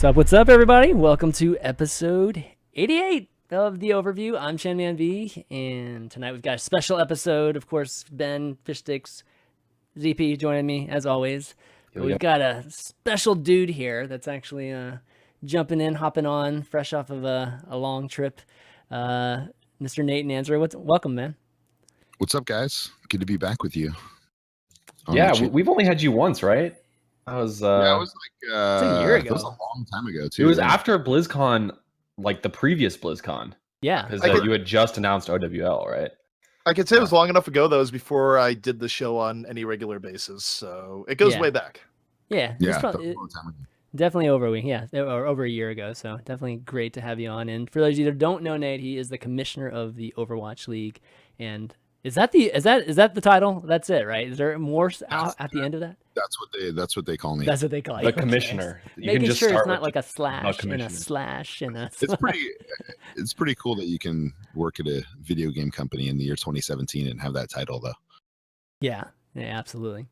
What's up, everybody? Welcome to episode 88 of the Overview. I'm ChanManV, and tonight we've got a special episode. Of course, Ben, Fishstix, ZP joining me, as always. But we've got a special dude here that's actually jumping in, hopping on, fresh off of a long trip. Mr. Nate Nanzer, welcome, man. What's up, guys? Good to be back with you. Yeah, we've only had you once, right? That was it was like a year ago. It was a long time ago too. It was after BlizzCon, like the previous BlizzCon. Yeah, because you had just announced OWL, right? I could say it was long enough ago. That was before I did the show on any regular basis, so it goes way back. Yeah, probably a long time ago. Definitely over a week, or over a year ago. So definitely great to have you on. And for those of you that don't know Nate, he is the commissioner of the Overwatch League. And is that the title? That's it, right? Is there more at the end of that? That's what they call me. That's what they call you. The commissioner. You Making can just sure it's not like a slash and a slash and a. It's pretty cool that you can work at a video game company in the year 2017 and have that title, though. Yeah, absolutely.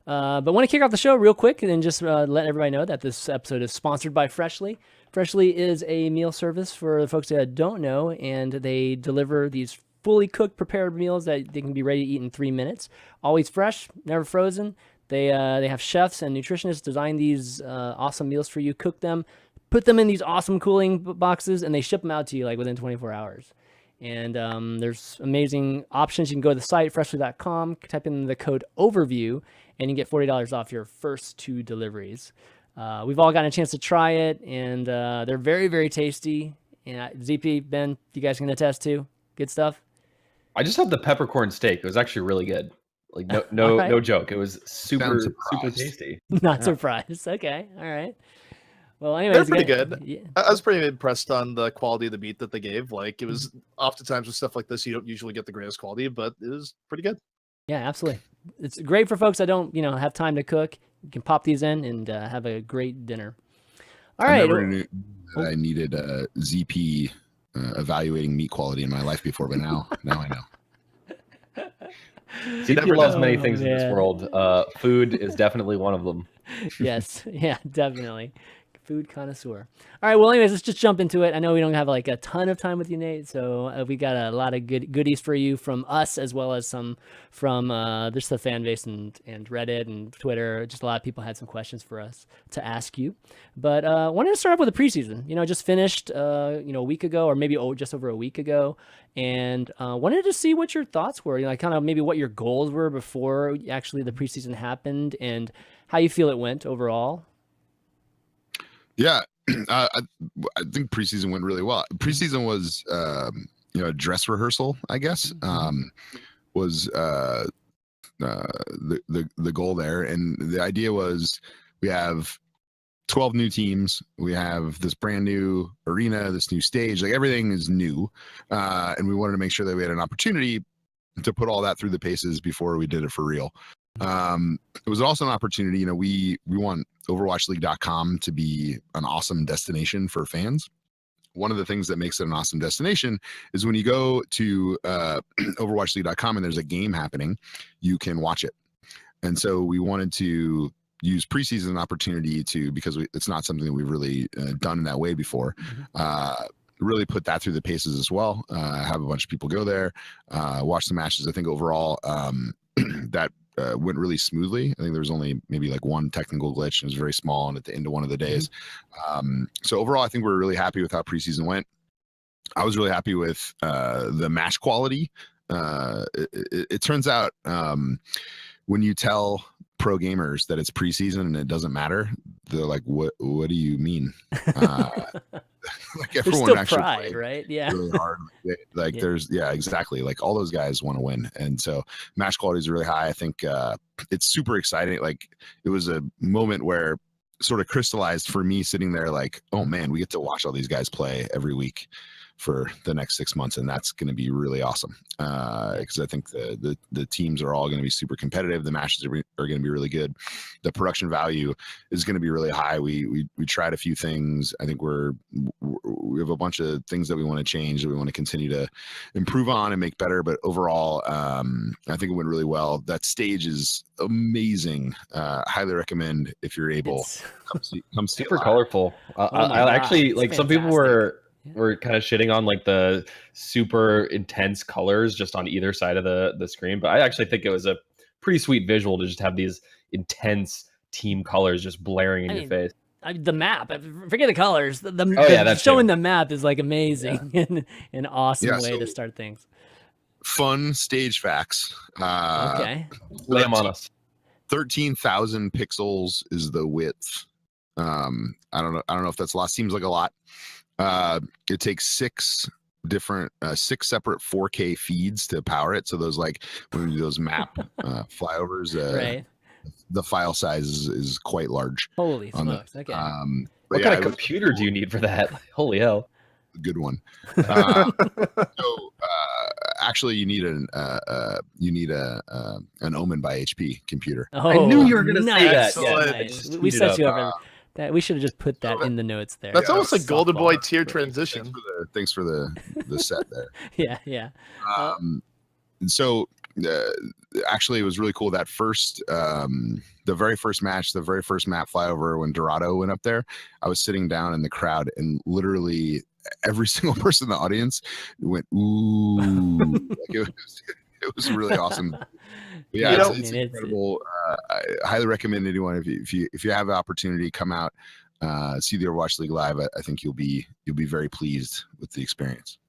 But want to kick off the show real quick and just let everybody know that this episode is sponsored by Freshly. Freshly is a meal service for the folks that don't know, and they deliver these fully cooked, prepared meals that they can be ready to eat in 3 minutes. Always fresh, never frozen. They have chefs and nutritionists design these awesome meals for you, cook them, put them in these awesome cooling boxes, and they ship them out to you like within 24 hours. And there's amazing options. You can go to the site, freshly.com, type in the code OVERVIEW, and you get $40 off your first 2 deliveries. We've all gotten a chance to try it, and they're very, very tasty. And ZP, Ben, you guys can attest to? Good stuff? I just had the peppercorn steak. It was actually really good. Like no joke. It was super tasty. Not surprised. Okay, all right. Well, anyways, they're pretty good. Yeah. I was pretty impressed on the quality of the meat that they gave. Like, it was oftentimes with stuff like this, you don't usually get the greatest quality, but it was pretty good. Yeah, absolutely. It's great for folks that don't, have time to cook. You can pop these in and have a great dinner. All right. I never knew that I needed a ZP evaluating meat quality in my life before, but now I know. ZP loves many things in this world. Food is definitely one of them. Yes. Yeah, definitely. Food connoisseur. All right, well, anyways, let's just jump into it. I know we don't have like a ton of time with you, Nate, so we got a lot of goodies for you from us, as well as some from just the fan base and Reddit and Twitter. Just a lot of people had some questions for us to ask you. But wanted to start off with the preseason. Just finished, a week ago, or maybe just over a week ago, and wanted to see what your thoughts were. Kind of maybe what your goals were before actually the preseason happened, and how you feel it went overall. Yeah, I think preseason went really well. Preseason was, a dress rehearsal, I guess, was the goal there. And the idea was we have 12 new teams. We have this brand new arena, this new stage, like everything is new. And we wanted to make sure that we had an opportunity to put all that through the paces before we did it for real. It was also an opportunity, we want OverwatchLeague.com to be an awesome destination for fans. One of the things that makes it an awesome destination is when you go to OverwatchLeague.com and there's a game happening, you can watch it. And so we wanted to use preseason an opportunity to, because it's not something that we've really done in that way before, really put that through the paces as well. Have a bunch of people go there, watch the matches. I think overall that went really smoothly. I think there was only maybe like one technical glitch. It was very small and at the end of one of the days. So overall, I think we're really happy with how preseason went. I was really happy with the match quality. It turns out when you tell pro gamers that it's preseason and it doesn't matter, they're like, what do you mean? Like everyone still actually pride, played right? Yeah. really hard. There's exactly. Like all those guys want to win. And so match quality is really high. I think it's super exciting. Like it was a moment where sort of crystallized for me sitting there like, oh man, we get to watch all these guys play every week. for the next 6 months, and that's going to be really awesome because I think the teams are all going to be super competitive. The matches are going to be really good. The production value is going to be really high. We tried a few things. I think we have a bunch of things that we want to change, that we want to continue to improve on and make better. But overall, I think it went really well. That stage is amazing. Highly recommend if you're able. Come see Super it live. colorful. I actually like, some people were kind of shitting on like the super intense colors just on either side of the screen, but I actually think it was a pretty sweet visual to just have these intense team colors just blaring in your face. The map, forget the colors. Showing the map is like amazing and an awesome way to start things. Fun stage facts. Okay, lay them on us. 13,000 pixels is the width. I don't know if that's a lot. Seems like a lot. It takes six separate 4K feeds to power it. So those, like when we do those map flyovers, right. The file size is quite large. Holy smokes! Okay. What kind of computer do you need for that? Holy hell! Good one. Actually, you need an Omen by HP computer. Oh, I knew you were going to say that. Yeah, nice. We set you up. That we should have just put that in the notes there. That's almost like Golden Boy tier transition. Thanks for the set there. Yeah. So actually, it was really cool. That first, the very first match, the very first map flyover when Dorado went up there, I was sitting down in the crowd, and literally every single person in the audience went ooh. Like it was really awesome. But yeah, it's incredible. I highly recommend anyone, if you have the opportunity, come out, see the Overwatch League live. I think you'll be very pleased with the experience.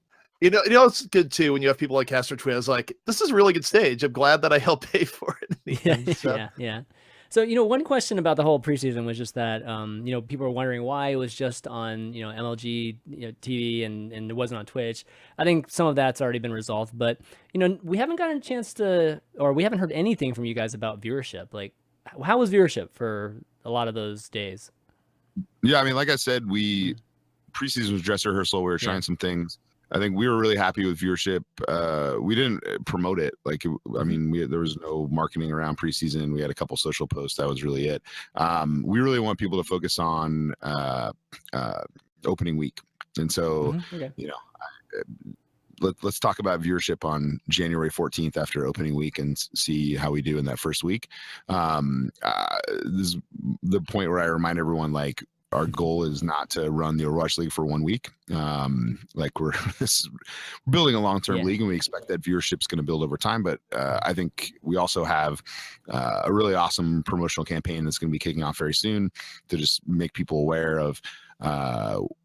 You know, it's good too when you have people like Castor Twiz. Like, this is a really good stage. I'm glad that I helped pay for it. Yeah. So, one question about the whole preseason was just that, people were wondering why it was just on, MLG TV and it wasn't on Twitch. I think some of that's already been resolved, but, we haven't gotten a chance to, or we haven't heard anything from you guys about viewership. Like, how was viewership for a lot of those days? Yeah, I mean, like I said, preseason was dress rehearsal. We were trying some things. I think we were really happy with viewership. We didn't promote it. There was no marketing around preseason. We had a couple social posts. That was really it. We really want people to focus on opening week. And so, let's talk about viewership on January 14th after opening week and see how we do in that first week. This is the point where I remind everyone, like, our goal is not to run the Overwatch League for 1 week. We're building a long-term league, and we expect that viewership is going to build over time. But I think we also have a really awesome promotional campaign that's going to be kicking off very soon to just make people aware of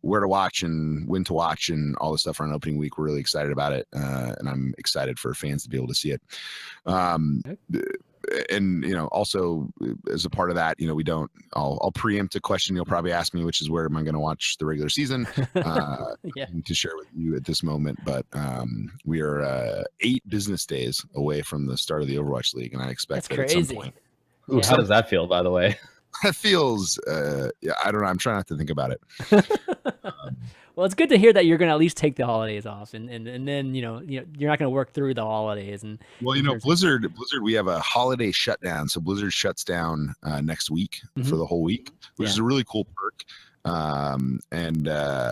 where to watch and when to watch and all the stuff around opening week. We're really excited about it, and I'm excited for fans to be able to see it. And also as a part of that, I'll preempt a question you'll probably ask me, which is where am I going to watch the regular season? To share with you at this moment, but we are 8 business days away from the start of the Overwatch League, and I expect that at some point. Ooh, how does that feel, by the way? That feels I don't know. I'm trying not to think about it. Well, it's good to hear that you're going to at least take the holidays off, and then you're not going to work through the holidays. And Blizzard, we have a holiday shutdown, so Blizzard shuts down next week for the whole week, which is a really cool perk. I'm gonna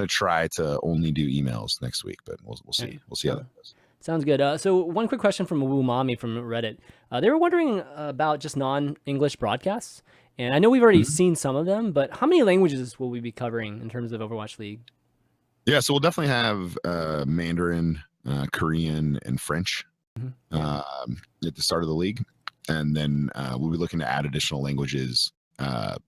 try to only do emails next week, but we'll see. We'll see how that goes. Sounds good. So one quick question from Woo Mommy from Reddit. They were wondering about just non-English broadcasts. And I know we've already seen some of them, but how many languages will we be covering in terms of Overwatch League? Yeah, so we'll definitely have Mandarin, Korean, and French at the start of the league. And then we'll be looking to add additional languages at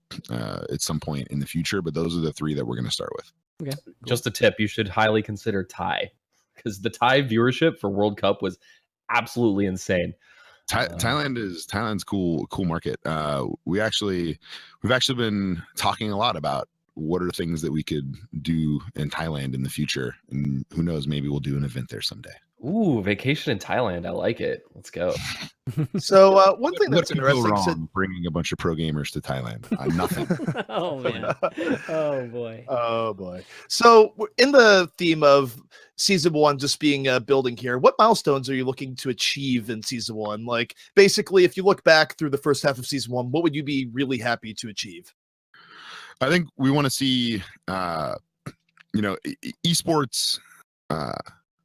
some point in the future, but those are the 3 that we're going to start with. Okay. Cool. Just a tip, you should highly consider Thai, because the Thai viewership for World Cup was absolutely insane. Thailand's cool market. We've actually been talking a lot about what are things that we could do in Thailand in the future, and who knows, maybe we'll do an event there someday. Ooh, vacation in Thailand. I like it. Let's go. So one thing What that's could go interesting. wrong bringing a bunch of pro gamers to Thailand? Nothing. Oh man. Oh boy. Oh boy. So in the theme of season 1 just being building here, what milestones are you looking to achieve in season 1? Like basically, if you look back through the first half of season 1, what would you be really happy to achieve? I think we want to see, esports.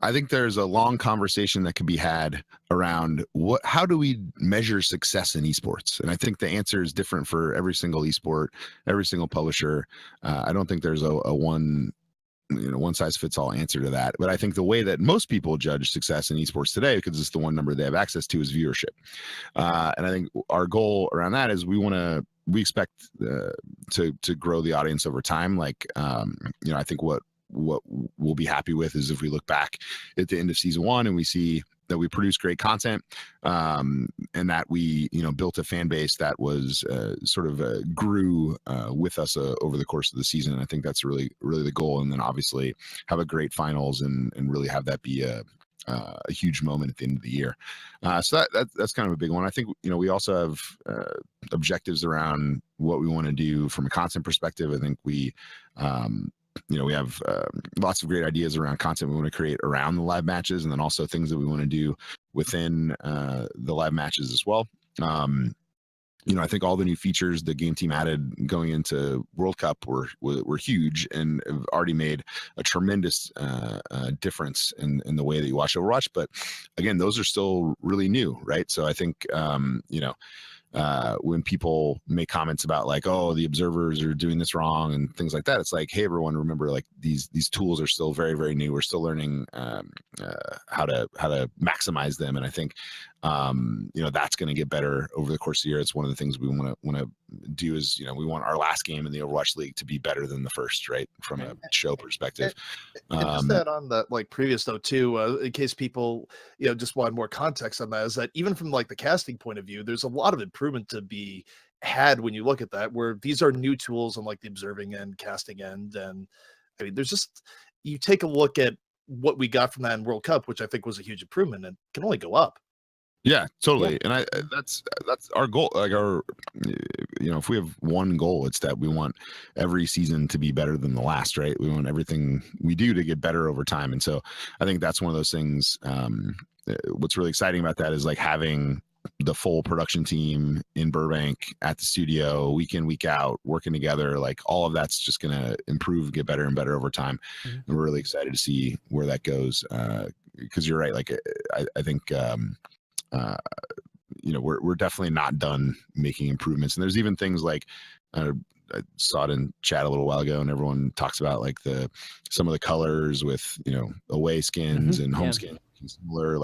I think there's a long conversation that could be had around how do we measure success in esports? And I think the answer is different for every single esport, every single publisher. I don't think there's a one size fits all answer to that. But I think the way that most people judge success in esports today, because it's the one number they have access to, is viewership. And I think our goal around that is we expect to grow the audience over time. Like, I think what we'll be happy with is if we look back at the end of season 1 and we see that we produced great content, and that we built a fan base that was grew with us over the course of the season. And I think that's really the goal. And then obviously have a great finals and really have that be a huge moment at the end of the year. So that's kind of a big one. I think we also have objectives around what we want to do from a content perspective. I think we have lots of great ideas around content we want to create around the live matches, and then also things that we want to do within the live matches as well. I think all the new features the game team added going into World Cup were huge and have already made a tremendous difference in the way that you watch Overwatch. But again, those are still really new, right? So I think when people make comments about like, oh, the observers are doing this wrong and things like that, it's like, hey, everyone, remember, like these tools are still very, very new. We're still learning how to maximize them, and I think that's going to get better over the course of the year. It's one of the things we want to do is we want our last game in the Overwatch League to be better than the first, right, from a show perspective. And just that on that previous though too, in case people just want more context on that, is that even from the casting point of view, there's a lot of improvement to be had when you look at that, where these are new tools on the observing end, casting end, and I mean there's just, you take a look at what we got from that in World Cup, which I think was a huge improvement, and can only go up. Yeah, totally. Yeah. And that's our goal. Like if we have one goal, it's that we want every season to be better than the last, right? We want everything we do to get better over time. And so I think that's one of those things. What's really exciting about that is having the full production team in Burbank at the studio week in, week out, working together. All of that's just going to improve, get better and better over time. Mm-hmm. And we're really excited to see where that goes. Because you're right. I think, we're definitely not done making improvements. And there's even things like I saw it in chat a little while ago, and everyone talks about some of the colors with away skins and home skins similar.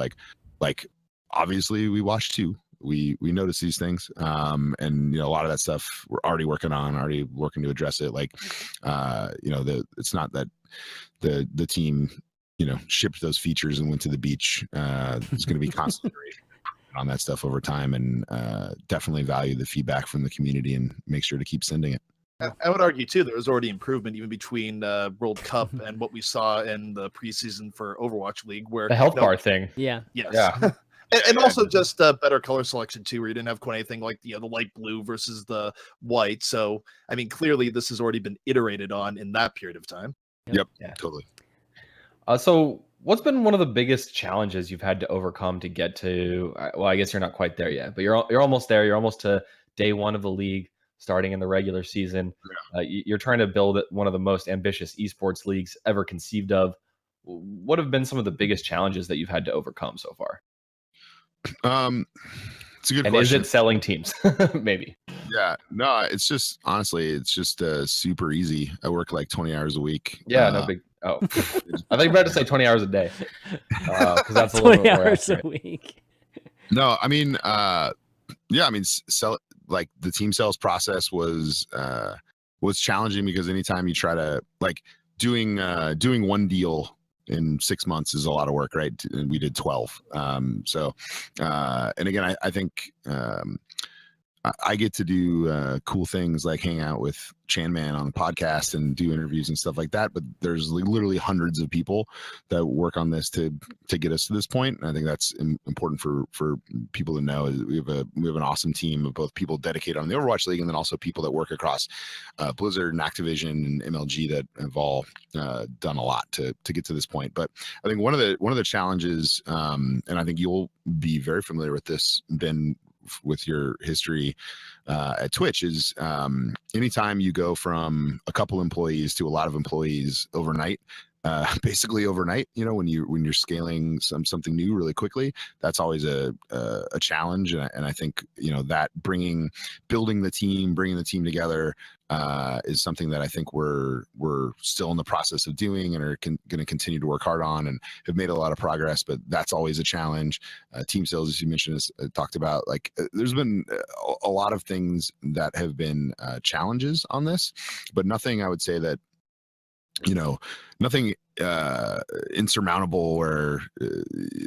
Obviously we watch too. We notice these things, and a lot of that stuff we're already working to address it. It's not that the team shipped those features and went to the beach. There's going to be constant on that stuff over time, and definitely value the feedback from the community and make sure to keep sending it. I would argue too there was already improvement even between World Cup and what we saw in the preseason for Overwatch League, where the health bar thing. Yes. Yeah. And also just better color selection too, where you didn't have quite anything like the light blue versus the white. So I mean, clearly this has already been iterated on in that period of time. Yep. Yeah. Totally. So what's been one of the biggest challenges you've had to overcome to get to, well, I guess you're not quite there yet, but you're almost there. You're almost to day one of the league, starting in the regular season. Yeah. You're trying to build one of the most ambitious esports leagues ever conceived of. What have been some of the biggest challenges that you've had to overcome so far? It's a good question. And is it selling teams? Maybe. Yeah, no, it's just, honestly, it's just super easy. I work 20 hours a week. Yeah, no big. Oh, I thought you were about to say 20 hours a day, because that's a little 20 bit more hours accurate. a week. No, I mean, the team sales process was challenging, because anytime you try to doing one deal in 6 months is a lot of work, right? And we did 12. And again, I think I get to do cool things like hang out with ChanManV on the podcast and do interviews and stuff like that. But there's literally hundreds of people that work on this to get us to this point. And I think that's important for people to know. We have an awesome team of both people dedicated on the Overwatch League and then also people that work across Blizzard and Activision and MLG that have all done a lot to get to this point. But I think one of the challenges, and I think you'll be very familiar with this, Ben, with your history at Twitch, is anytime you go from a couple employees to a lot of employees overnight, basically overnight, when you're scaling something new really quickly, that's always a challenge. And I think that building the team, bringing the team together is something that I think we're still in the process of doing and are going to continue to work hard on, and have made a lot of progress. But that's always a challenge. Team sales, as you mentioned, has talked about, like there's been a lot of things that have been challenges on this, but nothing I would say that nothing insurmountable where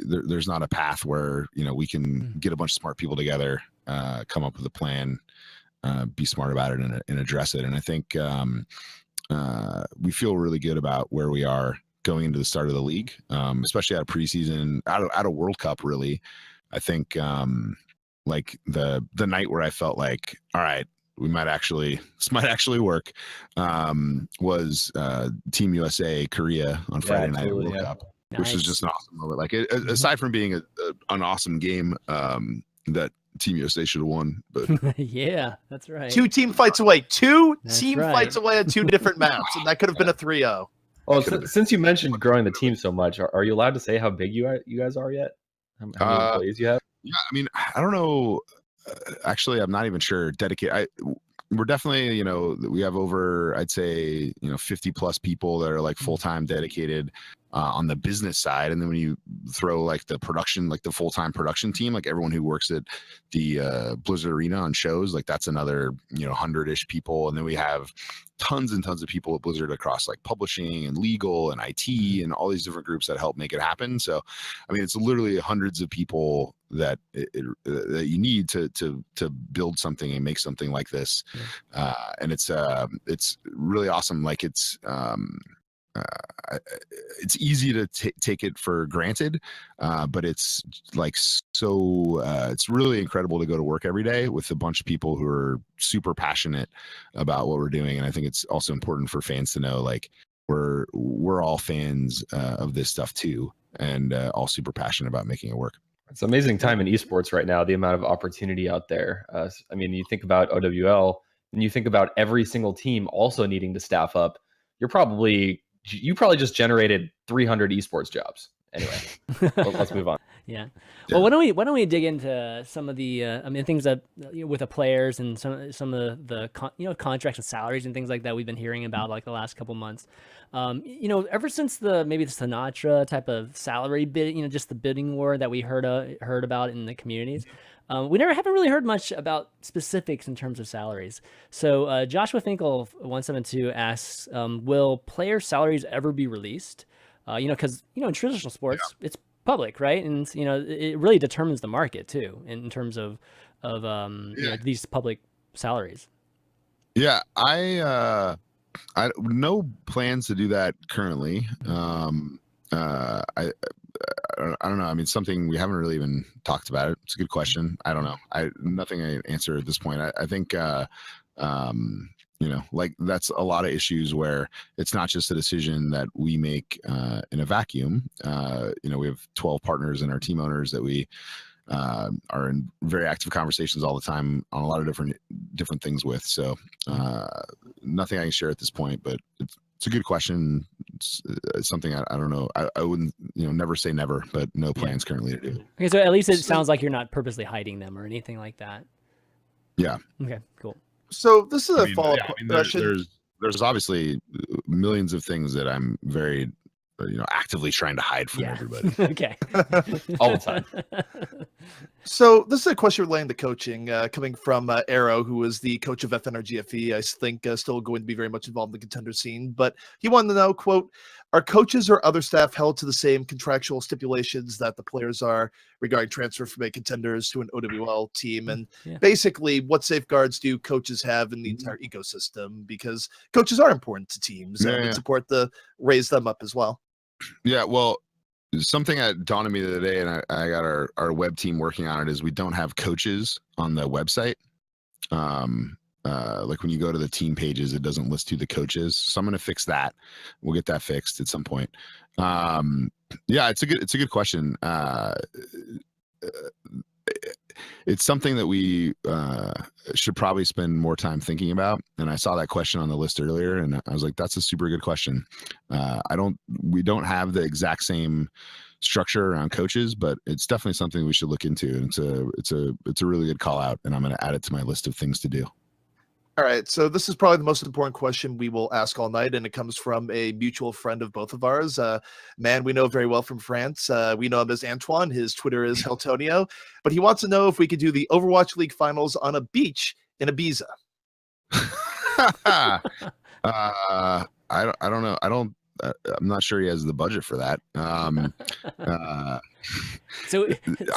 there's not a path where we can get a bunch of smart people together, come up with a plan, be smart about it, and address it. And I think we feel really good about where we are going into the start of the league, especially out of preseason, out of World Cup. Really, I think like the night where I felt like, all right, this might actually work, was Team USA Korea on Friday night at World Cup, which is just an awesome moment. Like aside from being an awesome game that Team USA should have won, but yeah, that's right. 2 team fights away, That's fights away on 2 different maps, and that could have been a 3-0. Oh, since you mentioned growing the team so much, are you allowed to say how big you guys are yet? How many employees you have? Yeah, I mean, I don't know. Actually, I'm not even sure. We're definitely, we have over, I'd say, 50 plus people that are like full-time dedicated on the business side. And then when you throw like the production, like the full-time production team, like everyone who works at the Blizzard Arena on shows, like that's another, 100-ish people. And then we have tons and tons of people at Blizzard across like publishing and legal and IT and all these different groups that help make it happen. So, I mean, it's literally hundreds of people that that you need to build something and make something like this. And it's really awesome. Like it's easy to take it for granted, but it's like it's really incredible to go to work every day with a bunch of people who are super passionate about what we're doing. And I think it's also important for fans to know, like we're all fans of this stuff too, and all super passionate about making it work. It's an amazing time in esports right now, the amount of opportunity out there. I mean, you think about OWL and you think about every single team also needing to staff up. You probably just generated 300 esports jobs. Anyway, let's move on. Yeah. Well, why don't we dig into some of the things that with the players and some of the contracts and salaries and things like that we've been hearing about like the last couple months. Ever since maybe the Sinatra type of salary bid, just the bidding war that we heard about in the communities. We haven't really heard much about specifics in terms of salaries. So Joshua Finkel 172 asks, will player salaries ever be released? Because in traditional sports, it's public, right? And it really determines the market too in terms of these public salaries. Yeah, I no plans to do that currently. I don't know. I mean, something we haven't really even talked about it. It's a good question. I don't know. Nothing I answer at this point. I think like that's a lot of issues where it's not just a decision that we make in a vacuum. We have 12 partners and our team owners that we are in very active conversations all the time on a lot of different things with. So nothing I can share at this point, but it's a good question. It's something I don't know. I wouldn't, never say never, but no plans currently to do. Okay, so at least it sounds like you're not purposely hiding them or anything like that. Yeah. Okay, cool. So this is a follow-up question. There's obviously millions of things that I'm very actively trying to hide from everybody. Okay. All the time. So this is a question relating to coaching, coming from Arrow, who is the coach of FNRGFE. I think still going to be very much involved in the contender scene. But he wanted to know, quote, are coaches or other staff held to the same contractual stipulations that the players are regarding transfer from a contenders to an OWL team? And basically, what safeguards do coaches have in the entire ecosystem? Because coaches are important to teams, and it's important to raise them up as well. Yeah, well, something that dawned on me the other day, and I got our web team working on it, is we don't have coaches on the website. Like when you go to the team pages, it doesn't list who the coach is. So I'm going to fix that. We'll get that fixed at some point. Yeah, it's a good question. It's something that we should probably spend more time thinking about. And I saw that question on the list earlier, and I was like, that's a super good question. We don't have the exact same structure around coaches, but it's definitely something we should look into. And it's a really good call out, and I'm going to add it to my list of things to do. All right, so this is probably the most important question we will ask all night, and it comes from a mutual friend of both of ours, man we know very well from France. We know him as Antoine. His Twitter is Heltonio, but he wants to know if we could do the Overwatch League finals on a beach in Ibiza. I don't know. I'm not sure he has the budget for that. So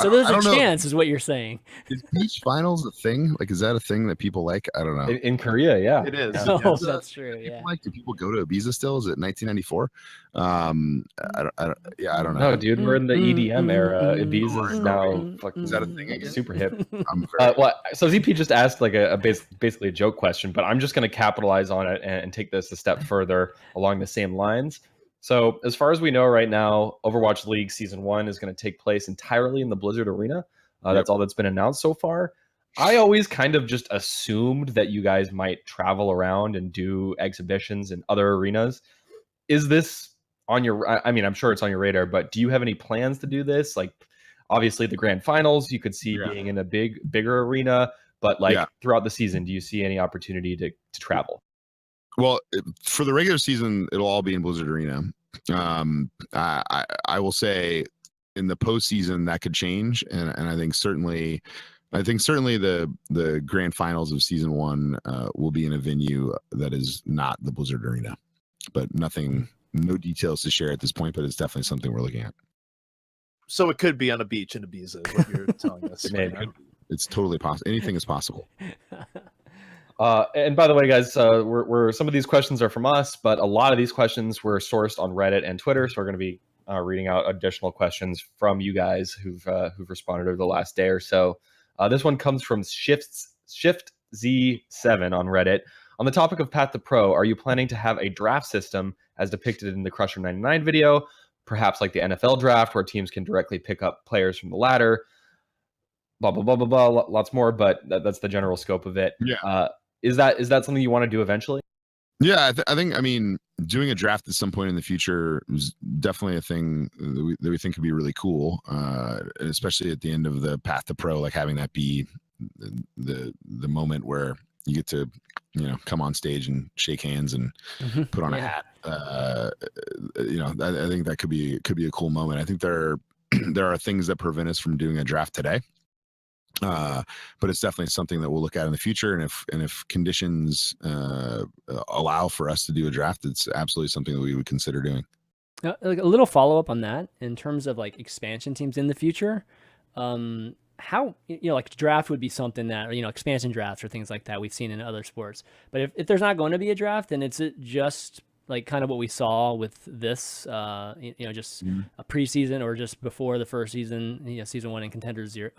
there's a chance, is what you're saying. Is beach finals a thing? Like, is that a thing that people like? I don't know. In Korea, yeah, it is. Oh, that's true. Yeah. Do people go to Ibiza still? Is it 1994? I don't know. No, dude, we're in the EDM era. Ibiza is now fucking. Is that a thing again? Super hip. So ZP just asked like basically a joke question, but I'm just going to capitalize on it and take this a step further along the same lines. So as far as we know right now, Overwatch League Season 1 is going to take place entirely in the Blizzard Arena. That's all that's been announced so far. I always kind of just assumed that you guys might travel around and do exhibitions in other arenas. Is this on your, I mean, I'm sure it's on your radar, but do you have any plans to do this? Like, obviously the grand finals, you could see being in a bigger arena, but like throughout the season, do you see any opportunity to travel? Well, for the regular season, it'll all be in Blizzard Arena. I will say in the postseason that could change, and I think certainly the grand finals of Season 1 will be in a venue that is not the Blizzard Arena, but no details to share at this point. But it's definitely something we're looking at. So it could be on a beach in Ibiza, is what you're telling us. It's totally possible. Anything is possible. And by the way, guys, we're some of these questions are from us, but a lot of these questions were sourced on Reddit and Twitter. So we're going to be reading out additional questions from you guys who've responded over the last day or so. This one comes from ShiftZ7 on Reddit. On the topic of Path to Pro, are you planning to have a draft system as depicted in the Crusher 99 video, perhaps like the NFL draft, where teams can directly pick up players from the ladder? Blah blah blah blah blah. Lots more, but that's the general scope of it. Yeah. Is that something you want to do eventually? Yeah, I think doing a draft at some point in the future is definitely a thing that we think could be really cool, especially at the end of the Path to Pro, like having that be the moment where you get to come on stage and shake hands and put on a hat. I think that could be a cool moment. I think there are things that prevent us from doing a draft today. But it's definitely something that we'll look at in the future, and if conditions allow for us to do a draft, it's absolutely something that we would consider doing. Like a little follow up on that in terms of like expansion teams in the future. How like draft would be something that, expansion drafts or things like that we've seen in other sports. But if there's not going to be a draft, then it's just like kind of what we saw with this, just a preseason or just before the first season, Season 1 and Contenders 0.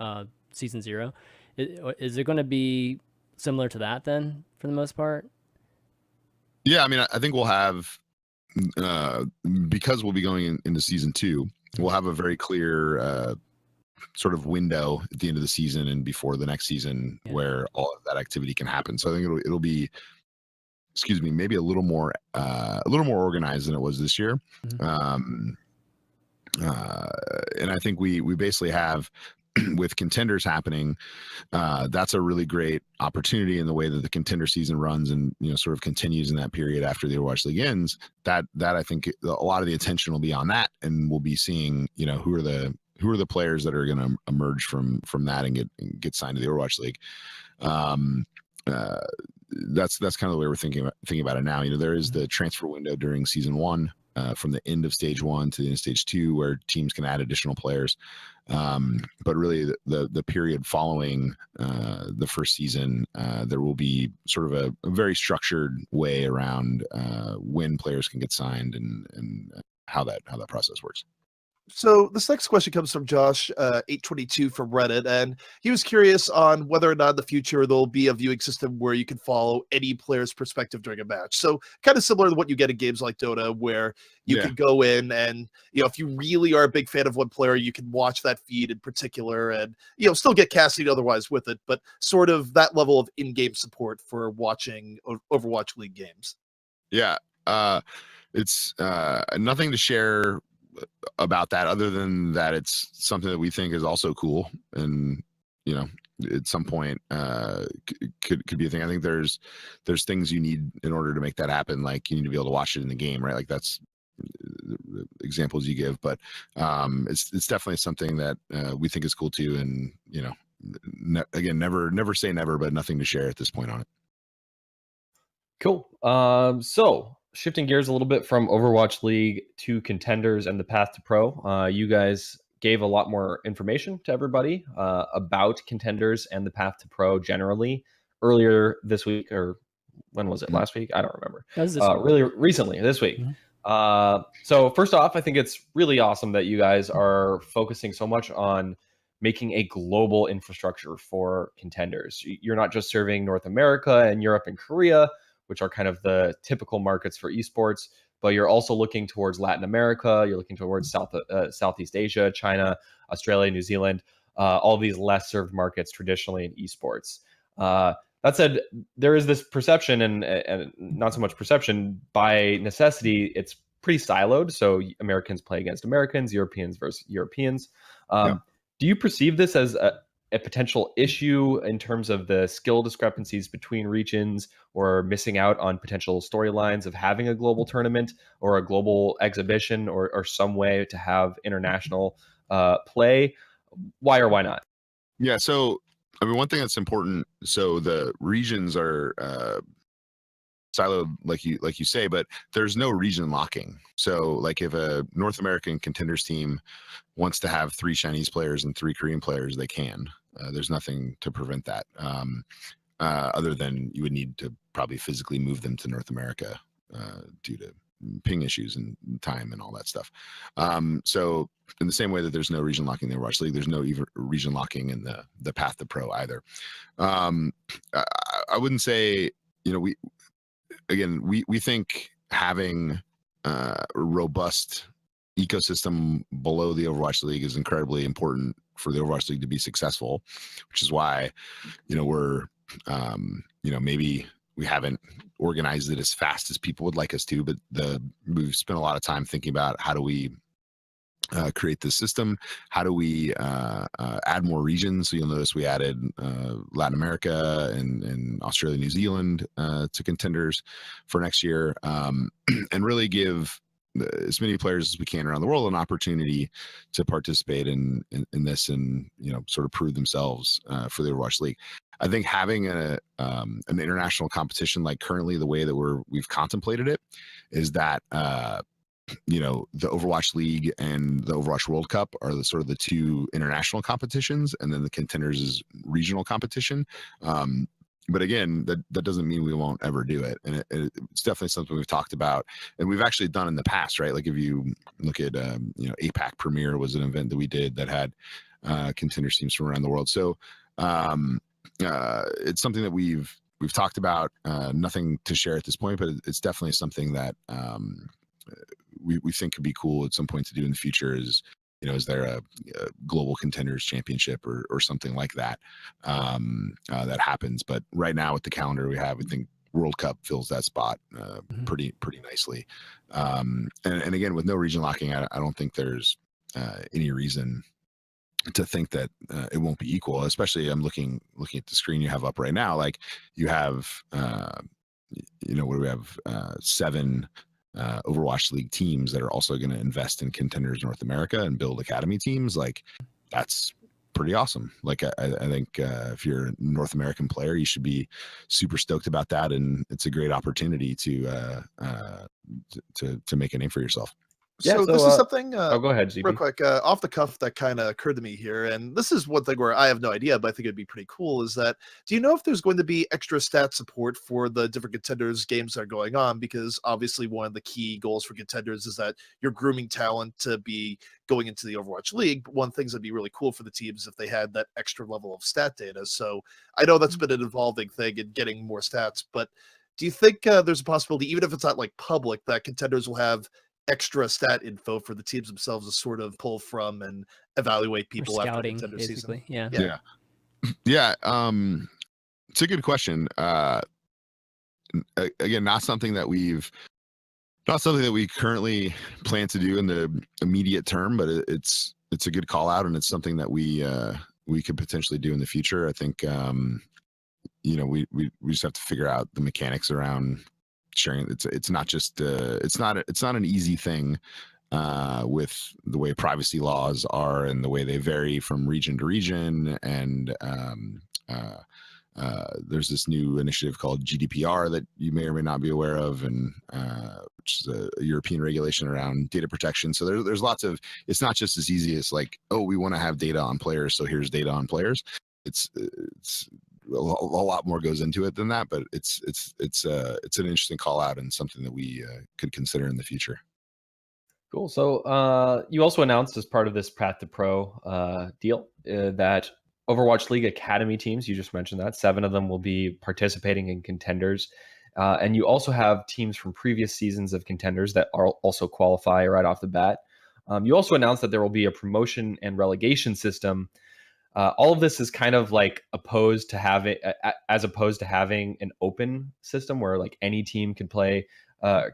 Season 0, is it going to be similar to that then for the most part? Yeah, I mean, I think we'll have because we'll be going into Season 2, we'll have a very clear sort of window at the end of the season and before the next season where all of that activity can happen. So I think it'll be, maybe a little more organized than it was this year. And I think we basically have with contenders happening, that's a really great opportunity in the way that the contender season runs and, you know, sort of continues in that period after the Overwatch League ends. That I think a lot of the attention will be on that, and we'll be seeing, you know, who are the players that are going to emerge from that and get signed to the Overwatch League. That's kind of the way we're thinking about it now. You know, there is the transfer window during season 1, from the end of stage 1 to the end of stage 2, where teams can add additional players. But really the period following the first season, there will be sort of a very structured way around when players can get signed and how that process works. So this next question comes from Josh 822 from Reddit, and he was curious on whether or not in the future there'll be a viewing system where you can follow any player's perspective during a match. So kind of similar to what you get in games like Dota, where you can go in and, you know, if you really are a big fan of one player, you can watch that feed in particular and, you know, still get casting otherwise with it, but sort of that level of in-game support for watching Overwatch League games. Yeah, it's nothing to share about that other than that it's something that we think is also cool, and, you know, at some point could be a thing. I think there's things you need in order to make that happen. Like, you need to be able to watch it in the game, right? Like, that's the examples you give, but it's definitely something that we think is cool too. And, you know, again, never say never, but nothing to share at this point on it. Cool. So shifting gears a little bit from Overwatch League to contenders and the path to pro, you guys gave a lot more information to everybody about contenders and the path to pro generally earlier this week, or when was it? Last week? I don't remember. That was this week. Really recently, this week. So first off, I think it's really awesome that you guys are focusing so much on making a global infrastructure for contenders. You're not just serving North America and Europe and Korea, which are kind of the typical markets for esports, but you're also looking towards Latin America, you're looking towards Southeast Asia, China, Australia, New Zealand, all these less served markets traditionally in esports. That said, there is this perception, and not so much perception, by necessity, it's pretty siloed. So Americans play against Americans, Europeans versus Europeans. Do you perceive this as a potential issue in terms of the skill discrepancies between regions, or missing out on potential storylines of having a global tournament or a global exhibition, or some way to have international play? Why or why not? Yeah, so I mean, one thing that's important, so the regions are siloed, like you say, but there's no region locking. So, like, if a North American contenders team wants to have 3 Chinese players and 3 Korean players, they can. There's nothing to prevent that, other than you would need to probably physically move them to North America due to ping issues and time and all that stuff. So in the same way that there's no region locking in the Overwatch League, there's no even region locking in the path to pro either. I wouldn't say, you know, we think having a robust ecosystem below the Overwatch League is incredibly important for the Overwatch League to be successful, which is why, you know, we're, you know, maybe we haven't organized it as fast as people would like us to, but we've spent a lot of time thinking about how do we create this system, how do we add more regions. So you'll notice we added Latin America and Australia, New Zealand to contenders for next year, and really give as many players as we can around the world an opportunity to participate in this, and, you know, sort of prove themselves for the Overwatch League. I think having an international competition, like currently the way that we've contemplated it, is that you know, the Overwatch League and the Overwatch World Cup are the sort of the 2 international competitions, and then the contenders is regional competition. But again, that doesn't mean we won't ever do it. And it's definitely something we've talked about, and we've actually done in the past, right? Like, if you look at, you know, APAC Premier was an event that we did that had contender teams from around the world. So it's something that we've talked about. Nothing to share at this point, but it's definitely something that we think could be cool at some point to do in the future. Is, you know, is there a global contenders championship or something like that that happens? But right now with the calendar we have, I think World Cup fills that spot pretty nicely. And again, with no region locking, I don't think there's any reason to think that it won't be equal. Especially, I'm looking at the screen you have up right now. Like you have, what do we have? 7 Overwatch League teams that are also going to invest in Contenders North America and build academy teams. Like that's pretty awesome. Like I think if you're a North American player, you should be super stoked about that, and it's a great opportunity to make a name for yourself. Yeah, so this is something. Oh, go ahead, real quick, off the cuff, that kind of occurred to me here, and this is one thing where I have no idea, but I think it'd be pretty cool. Is that, do you know if there's going to be extra stat support for the different Contenders games that are going on? Because obviously, one of the key goals for Contenders is that you're grooming talent to be going into the Overwatch League. But one thing that'd be really cool for the teams if they had that extra level of stat data. So I know that's been an evolving thing in getting more stats, but do you think there's a possibility, even if it's not like public, that Contenders will have extra stat info for the teams themselves to sort of pull from and evaluate people after the Contender season? Yeah. It's a good question. Again, not something that we currently plan to do in the immediate term, but it's a good call out, and it's something that we could potentially do in the future. I think we just have to figure out the mechanics around sharing. It's not just it's not an easy thing with the way privacy laws are and the way they vary from region to region. And there's this new initiative called GDPR that you may or may not be aware of, and which is a European regulation around data protection. So there's lots of, it's not just as easy as like, oh, we want to have data on players, so here's data on players. It's a lot more goes into it than that, but it's an interesting call out and something that we could consider in the future. Cool. So you also announced as part of this Path to Pro deal that Overwatch League Academy teams, you just mentioned that 7 of them will be participating in Contenders. And you also have teams from previous seasons of Contenders that are also qualify right off the bat. You also announced that there will be a promotion and relegation system. All of this is kind of like opposed to having an open system where like any team can play,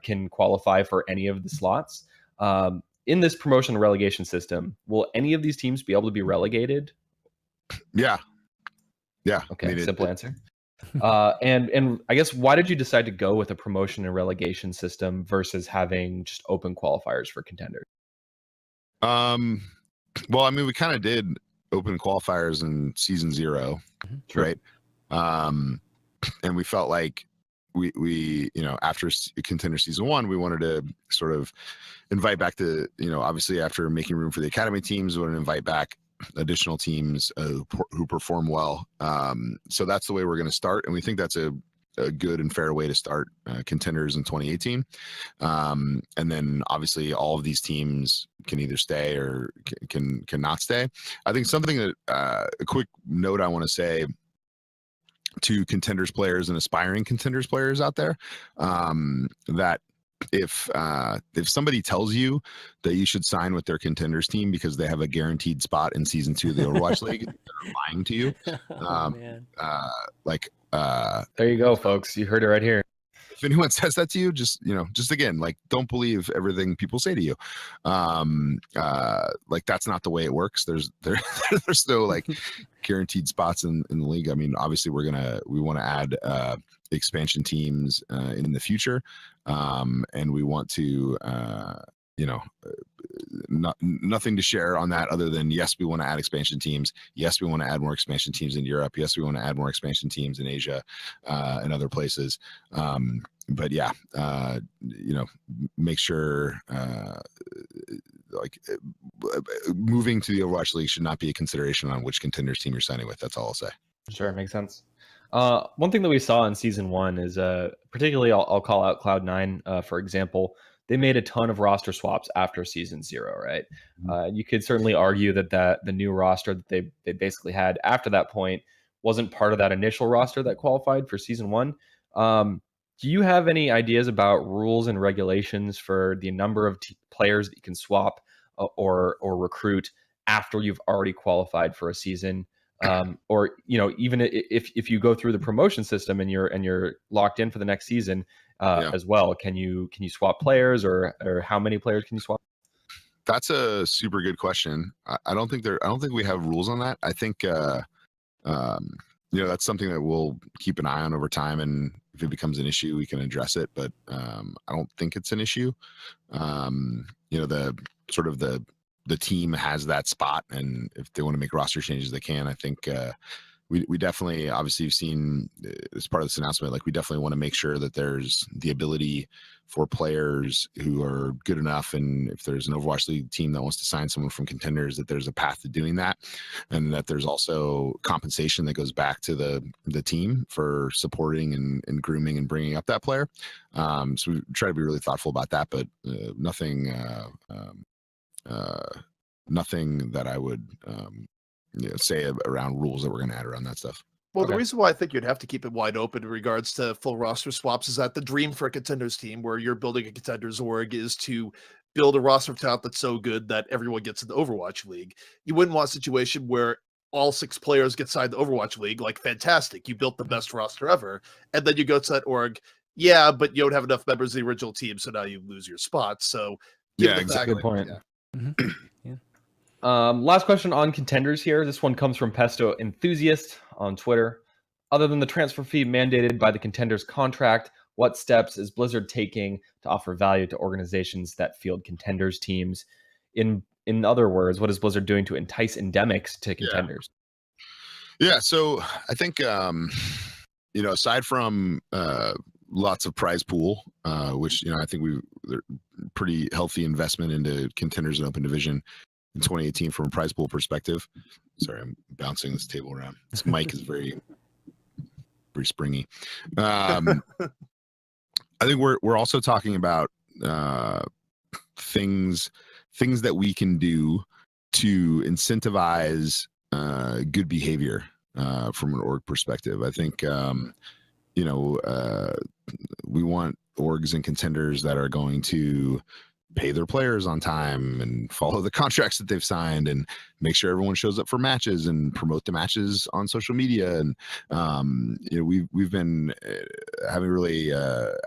can qualify for any of the slots. In this promotion and relegation system, will any of these teams be able to be relegated? Yeah. Okay, I mean, simple answer. And I guess, why did you decide to go with a promotion and relegation system versus having just open qualifiers for Contenders? Well, I mean, we kind of did open qualifiers in season 0, right? And we felt like we after Contender season 1, we wanted to sort of invite back the, obviously after making room for the academy teams, we want to invite back additional teams who perform well. So that's the way we're going to start, and we think that's a good and fair way to start Contenders in 2018. And then obviously all of these teams can either stay or can not stay. I think something that a quick note I want to say to Contenders players and aspiring Contenders players out there, that if somebody tells you that you should sign with their Contenders team because they have a guaranteed spot in season 2 of the Overwatch League, they're lying to you. Man. There you go, folks. You heard it right here. If anyone says that to you, just again, like, don't believe everything people say to you. Like, that's not the way it works. There's no like guaranteed spots in the league. I mean, obviously we want to add expansion teams in the future, and we want to nothing to share on that other than, yes, we want to add expansion teams. Yes, we want to add more expansion teams in Europe. Yes, we want to add more expansion teams in Asia and other places. But yeah, make sure moving to the Overwatch League should not be a consideration on which Contenders team you're signing with. That's all I'll say. Sure, makes sense. One thing that we saw in season 1 is particularly I'll call out Cloud9, for example. They made a ton of roster swaps after season 0, right? You could certainly argue that the new roster that they basically had after that point wasn't part of that initial roster that qualified for season 1. Do you have any ideas about rules and regulations for the number of players that you can swap or recruit after you've already qualified for a season? Or even if you go through the promotion system and you're locked in for the next season as well, can you swap players or how many players can you swap? That's a super good question. I don't think we have rules on that. I think that's something that we'll keep an eye on over time, and if it becomes an issue, we can address it. But I don't think it's an issue. The sort of the team has that spot, and if they want to make roster changes, they can. I think we definitely, obviously, you've seen as part of this announcement, like we definitely want to make sure that there's the ability for players who are good enough, and if there's an Overwatch League team that wants to sign someone from contenders, that there's a path to doing that, and that there's also compensation that goes back to the team for supporting and grooming and bringing up that player. So we try to be really thoughtful about that, but nothing that I would say around rules that we're going to add around that stuff. Well, the reason why I think you'd have to keep it wide open in regards to full roster swaps is that the dream for a contenders team where you're building a contenders org is to build a roster of talent that's so good that everyone gets in the Overwatch League. You wouldn't want a situation where all 6 players get signed to Overwatch League. Like, fantastic, you built the best roster ever, and then you go to that org, but you don't have enough members of the original team, so now you lose your spot. So exactly. Good point. Last question on contenders here. This one comes from Pesto Enthusiast on Twitter. Other than the transfer fee mandated by the contenders contract, what steps is Blizzard taking to offer value to organizations that field contenders teams? In other words, what is Blizzard doing to entice endemics to contenders? Yeah, so I think aside from lots of prize pool, which I think they're pretty healthy investment into contenders and open division in 2018 from a prize pool perspective. Sorry, I'm bouncing this table around. This mic is very springy. I think we're also talking about things that we can do to incentivize good behavior from an org perspective. I think we want orgs and contenders that are going to pay their players on time and follow the contracts that they've signed and make sure everyone shows up for matches and promote the matches on social media. And we've been having really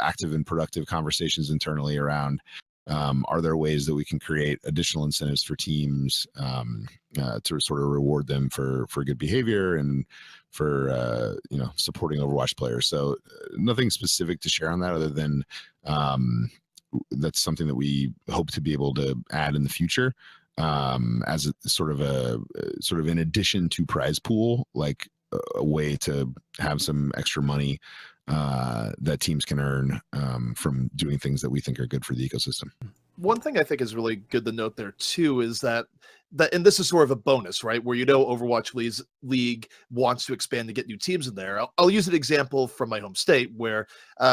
active and productive conversations internally around are there ways that we can create additional incentives for teams to sort of reward them for good behavior and for supporting Overwatch players. So nothing specific to share on that other than that's something that we hope to be able to add in the future as a sort of in addition to prize pool, like a way to have some extra money that teams can earn from doing things that we think are good for the ecosystem. One thing I think is really good to note there too is that and this is sort of a bonus, right? Where Overwatch League wants to expand to get new teams in there. I'll use an example from my home state where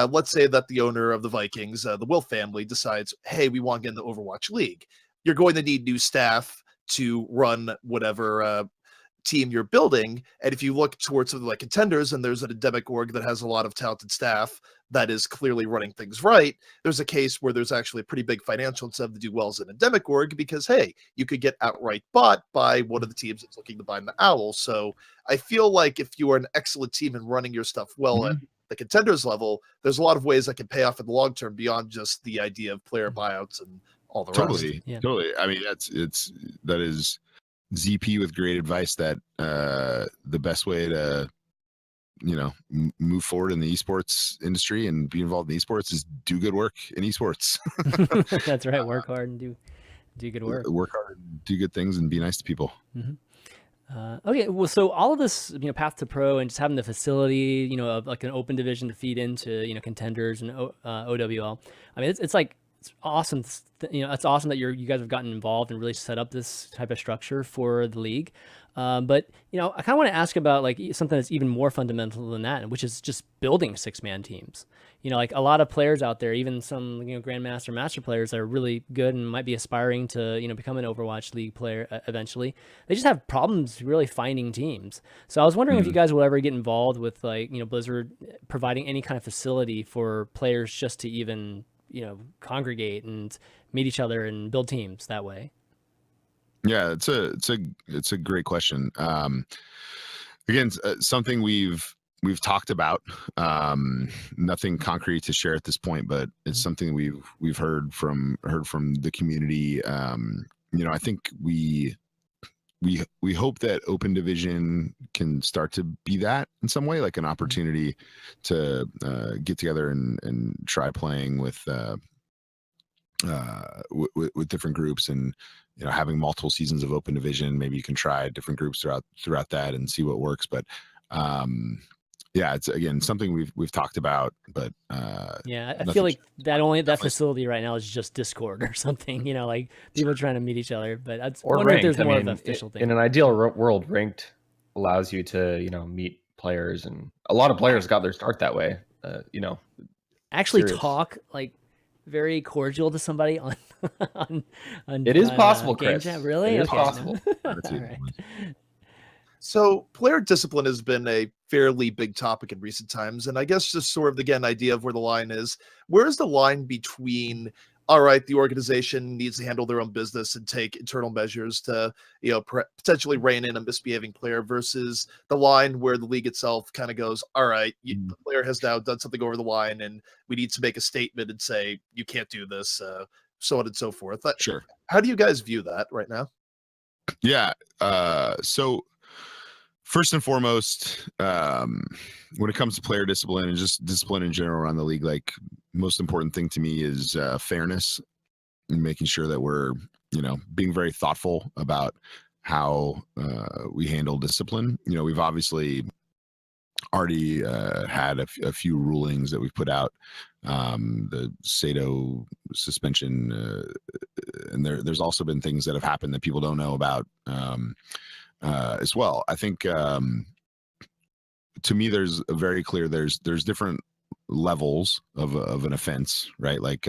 let's say that the owner of the Vikings, the Will family, decides, hey, we want to get into Overwatch League. You're going to need new staff to run whatever team you're building. And if you look towards something like contenders and there's an endemic org that has a lot of talented staff that is clearly running things right, there's a case where there's actually a pretty big financial incentive to do well as an endemic org because, hey, you could get outright bought by one of the teams that's looking to buy the owl. So I feel like if you are an excellent team and running your stuff well at the contenders level, there's a lot of ways that can pay off in the long term beyond just the idea of player buyouts and all the rest. Totally. I mean, that is ZP with great advice that the best way to move forward in the esports industry and be involved in esports is do good work in esports. That's right. Work hard and do good work. Work hard, do good things, and be nice to people. Okay, well, so all of this, path to pro and just having the facility, of like an open division to feed into, contenders and OWL. I mean, it's like, it's awesome. It's awesome that you guys have gotten involved and really set up this type of structure for the league. But I kind of want to ask about like something that's even more fundamental than that, which is just building 6-man teams. Like a lot of players out there, even some Grandmaster, Master players that are really good and might be aspiring to become an Overwatch League player eventually. They just have problems really finding teams. So I was wondering if you guys will ever get involved with like Blizzard providing any kind of facility for players just to even congregate and meet each other and build teams that way. Yeah, it's a great question. Again, something we've talked about. Nothing concrete to share at this point, but it's something we've heard from the community I think we hope that open division can start to be that in some way, like an opportunity to get together and try playing with different groups, and having multiple seasons of open division. Maybe you can try different groups throughout that and see what works. But yeah, it's again something we've talked about, but yeah, I feel like that facility right now is just Discord or something, like people trying to meet each other. But I wonder if there's more of an official thing. In an ideal world, ranked allows you to meet players, and a lot of players got their start that way. Actually talk like very cordial to somebody on it is possible, game Chris. Chat. Really? It is possible. All right. So player discipline has been a fairly big topic in recent times. And I guess just sort of, again, idea of where the line is. Where is the line between, all right, the organization needs to handle their own business and take internal measures to, potentially rein in a misbehaving player, versus the line where the league itself kind of goes, all right, the player has now done something over the line and we need to make a statement and say, you can't do this, so on and so forth. Sure. How do you guys view that right now? Yeah. So first and foremost, when it comes to player discipline and just discipline in general around the league, like most important thing to me is fairness, and making sure that we're, being very thoughtful about how we handle discipline. We've obviously already had a few rulings that we've put out, the Sato suspension, and there's also been things that have happened that people don't know about as well. I think to me there's a very clear there's different levels of an offense, right? Like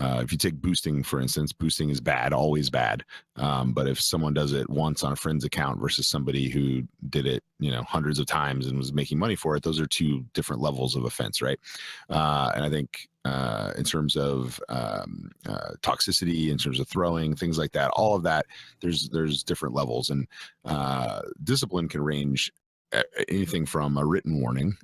if you take boosting, for instance, boosting is bad, always bad. But if someone does it once on a friend's account versus somebody who did it, hundreds of times and was making money for it, those are two different levels of offense, right? And I think in terms of toxicity, in terms of throwing, things like that, all of that, there's different levels, and discipline can range anything from a written warning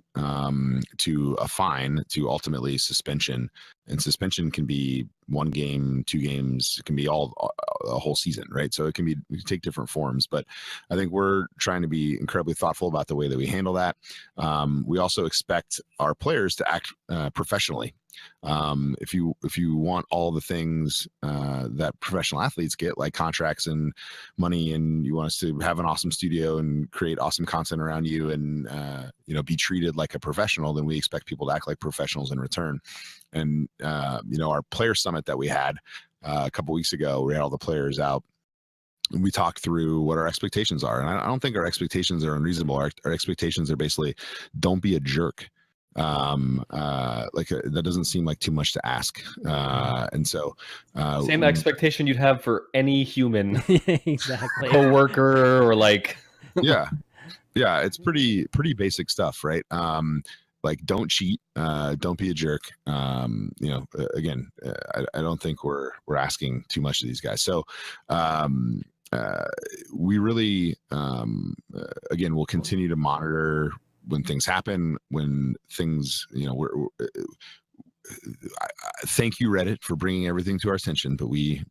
to a fine to ultimately suspension. And suspension can be 1 game, 2 games, it can be a whole season, right? So it can take different forms, but I think we're trying to be incredibly thoughtful about the way that we handle that. We also expect our players to act professionally. If you want all the things that professional athletes get, like contracts and money, and you want us to have an awesome studio and create awesome content around you, and be treated like a professional, then we expect people to act like professionals in return. And our player summit that we had a couple weeks ago, we had all the players out, and we talked through what our expectations are. And I don't think our expectations are unreasonable. Our expectations are basically, don't be a jerk. That doesn't seem like too much to ask. And so same expectation you'd have for any human exactly coworker or like yeah, it's pretty basic stuff, right? Like, don't cheat, don't be a jerk. Again, I don't think we're asking too much of these guys. So we really again, we'll continue to monitor when things happen, when things, thank you, Reddit, for bringing everything to our attention, but we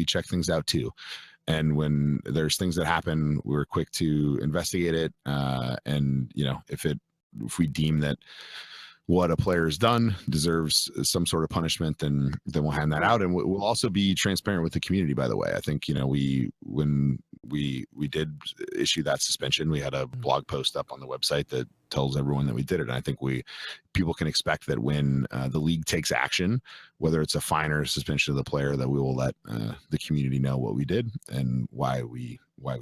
check things out too. And when there's things that happen, we're quick to investigate it. And if we deem that what a player has done deserves some sort of punishment, then we'll hand that out. And we'll also be transparent with the community, by the way. I think, when we did issue that suspension, we had a blog post up on the website that tells everyone that we did it. And I think people can expect that when the league takes action, whether it's a fine or a suspension of the player, that we will let the community know what we did and why we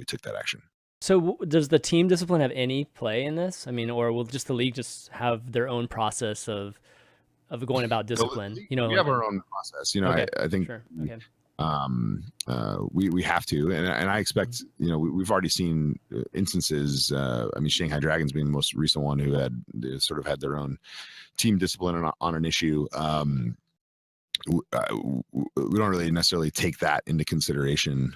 took that action. So does the team discipline have any play in this? I mean, or will just the league just have their own process of going about discipline? We have our own process. Okay. I think Sure. Okay. We have to, and I expect, we've already seen instances. Shanghai Dragons being the most recent one, who had sort of had their own team discipline on an issue. We don't really necessarily take that into consideration.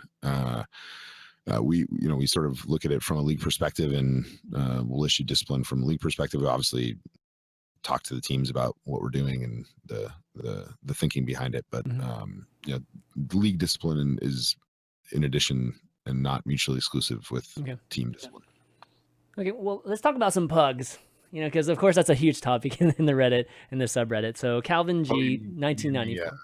We sort of look at it from a league perspective, and we'll issue discipline from a league perspective. We obviously talk to the teams about what we're doing and the thinking behind it, but the league discipline is in addition and not mutually exclusive with team discipline. Okay, well, let's talk about some pugs. Because of course that's a huge topic in the Reddit and the subreddit. So Calvin G 1994.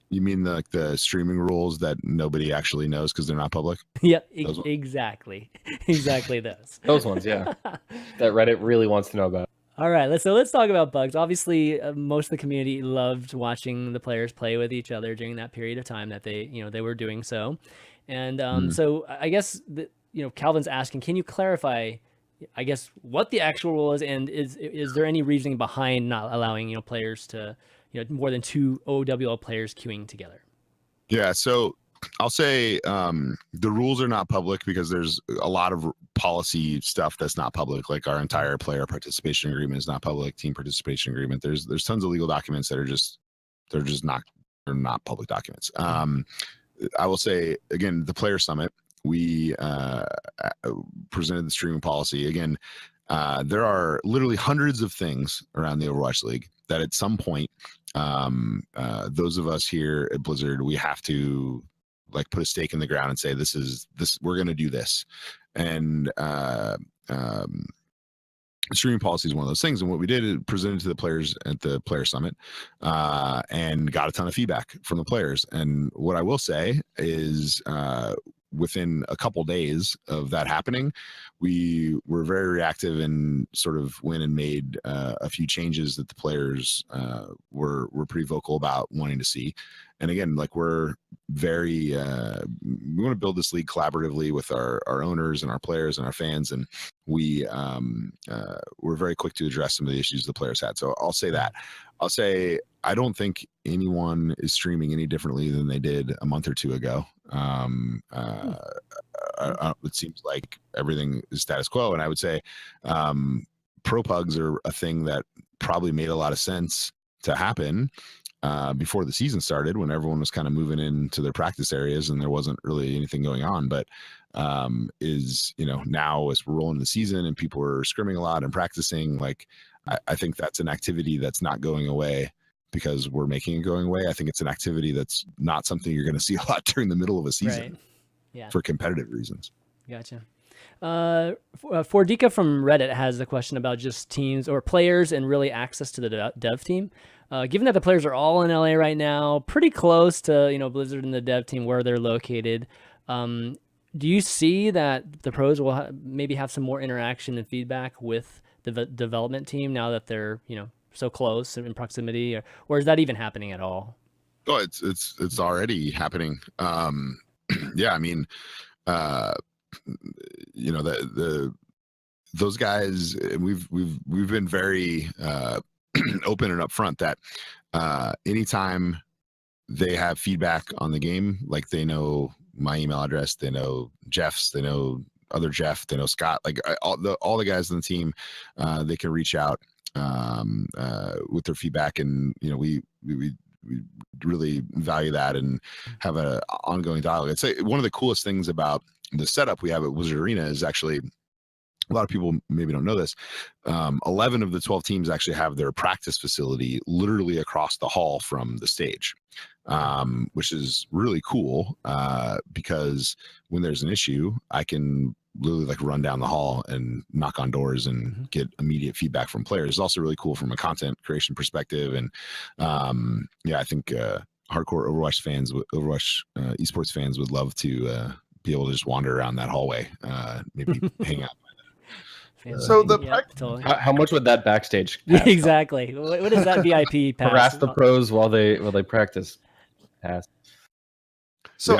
You mean the streaming rules that nobody actually knows because they're not public? Yeah, exactly those. Those ones, yeah. That Reddit really wants to know about. All right, let's talk about bugs. Obviously, most of the community loved watching the players play with each other during that period of time that they were doing so, and so I guess Calvin's asking, can you clarify, I guess, what the actual rule is, and is there any reasoning behind not allowing players to more than 2 OWL players queuing together? Yeah, so I'll say the rules are not public because there's a lot of policy stuff that's not public. Like our entire player participation agreement is not public. Team participation agreement. There's tons of legal documents that they're not public documents. I will say again, the player summit, we presented the streaming policy. Again, there are literally hundreds of things around the Overwatch League that at some point, those of us here at Blizzard, we have to put a stake in the ground and say, this, we're going to do this. And streaming policy is one of those things. And what we did is presented to the players at the player summit and got a ton of feedback from the players. And what I will say is within a couple days of that happening, we were very reactive and sort of went and made a few changes that the players were pretty vocal about wanting to see. And again, we're very we want to build this league collaboratively with our owners and our players and our fans, and we're very quick to address some of the issues the players had. So I'll say that. I'll say I don't think anyone is streaming any differently than they did a month or two ago. It seems like everything is status quo, and I would say pro pugs are a thing that probably made a lot of sense to happen before the season started, when everyone was kind of moving into their practice areas and there wasn't really anything going on. But now as we're rolling the season and people are scrimming a lot and practicing, I think that's an activity that's not going away because we're making it going away. I think it's an activity that's not something you're going to see a lot during the middle of a season, right? Yeah, for competitive reasons. Gotcha. Fordika from Reddit has a question about just teams or players and really access to the dev team. Given that the players are all in LA right now, pretty close to Blizzard and the dev team where they're located, do you see that the pros will maybe have some more interaction and feedback with the development team now that they're so close in proximity, or is that even happening at all? Oh, it's already happening. Yeah, I mean, those guys, we've been very open and upfront that anytime they have feedback on the game, they know my email address, they know Jeff's, they know other Jeff, they know Scott, all the guys on the team, they can reach out with their feedback, and we really value that and have an ongoing dialogue. I'd say one of the coolest things about the setup we have at Blizzard Arena is actually, a lot of people maybe don't know this, 11 of the 12 teams actually have their practice facility literally across the hall from the stage, which is really cool because when there's an issue, I can literally run down the hall and knock on doors and get immediate feedback from players. It's also really cool from a content creation perspective. And I think hardcore Overwatch fans, Overwatch esports fans would love to be able to just wander around that hallway, maybe hang out. So totally. How much would that backstage exactly? What is that VIP pass? Harass the pros while they practice pass. So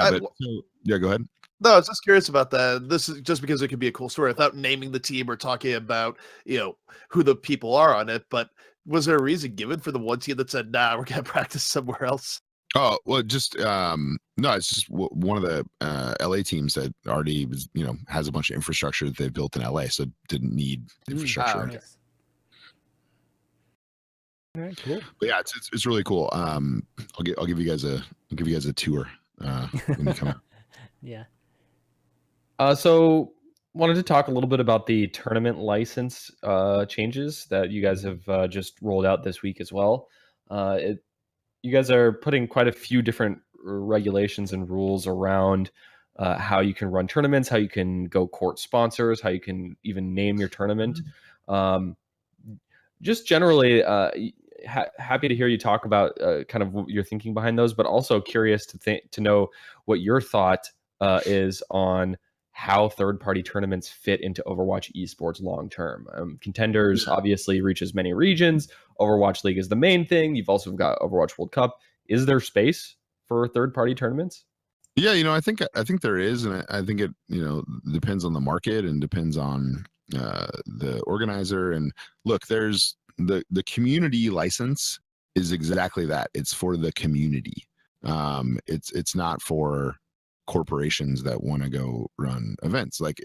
yeah, go ahead. No, I was just curious about that. This is just because it could be a cool story without naming the team or talking about, who the people are on it. But was there a reason given for the one team that said, nah, we're going to practice somewhere else? Oh, well, just, no, it's just one of the LA teams that already, has a bunch of infrastructure that they've built in LA. So didn't need infrastructure. Okay. All right, cool. But yeah, it's really cool. I'll give you guys a tour when you come out. Yeah. So wanted to talk a little bit about the tournament license changes that you guys have just rolled out this week as well. You guys are putting quite a few different regulations and rules around how you can run tournaments, how you can go court sponsors, how you can even name your tournament. Just generally, happy to hear you talk about kind of your thinking behind those, but also curious to know what your thought is on how third-party tournaments fit into Overwatch esports long-term. Contenders obviously reaches many regions. Overwatch League is the main thing. You've also got Overwatch World Cup. Is there space for third-party tournaments? Yeah, I think there is, and I think it depends on the market and depends on the organizer. And look, there's the community license is exactly that. It's for the community. It's not for corporations that want to go run events. Like